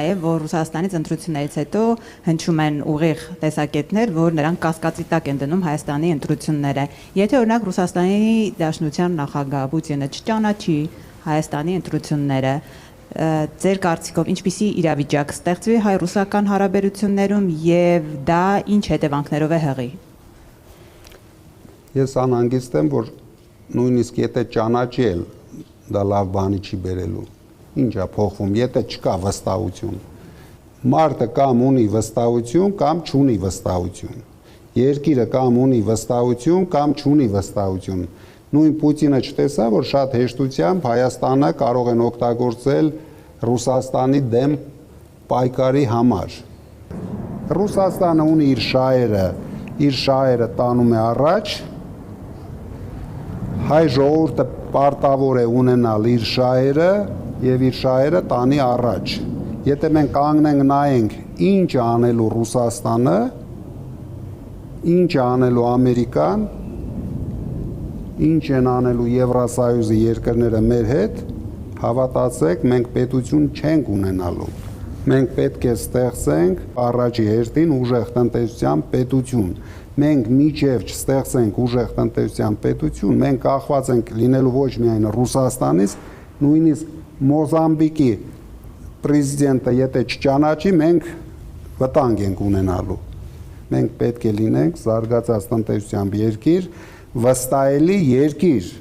նաև, որ Ռուսաստանից ընտրություններից հետո հնչում են ուղիղ տեսակետներ, որ նրանք կասկածի տակ են դնում Հայաստանի ընտրությունները։ Եթե օրինակ Ռուսաստանի Դաշնության նախագահ Պուտինը չճանաչի Հայաստանի ընտրությունները, ձեր կարծիքով ինչպիսի իրավիճակ ստեղծվի հայ-ռուսական հարաբերություններում եւ դա ինչ հետևանքներով է հղի։ Ես անհանգիստ եմ, որ նույնիսկ եթե ճանաչի էլ դա լավ բանի չի բերելու։ Ինչ է փոխվում, եթե չկա վստահություն։ Մարդը կամ ունի վստահություն, կամ չունի վստահություն։ Երկիրը կամ ունի վստահություն, կամ չունի վստահություն։ Նույն Պուտինը չտեսա, որ շատ հեշտությամբ Հայաստանը կարող են օգտագործել Ռուսաստանի դեմ պայքարի համար։ Ռուսաստանը ունի իր շահերը տանում է առաջ, հայ ժողովուրդը պարտավոր է ունենալ իր շահերը եւ իր շահերը տանի առաջ։ Եթե մենք կանգնենք նայենք ինչ է անելու Ռուսաստանը, ինչ է անելու Ամերիկան, ինչ են անելու Եվրասոյուզի երկրները մեր հետ, հավատացեք, մենք պետություն չենք ունենալու։ Մենք պետք է ստեղծենք առաջի հերթին ուժեղ տնտեսության պետություն։ Մենք միջև չստեղծենք ուժեղ տնտեսության պետություն, մենք կախված ենք լինելու ոչ միայն Ռուսաստանից, նույնիսկ Մոզամբիկի պրեզիդենտը եթե չճանաչի, մենք վտանգ ենք ունենալու։ Մենք պետք է լինենք զարգացած տնտեսությամբ երկիր, վստահելի երկիր։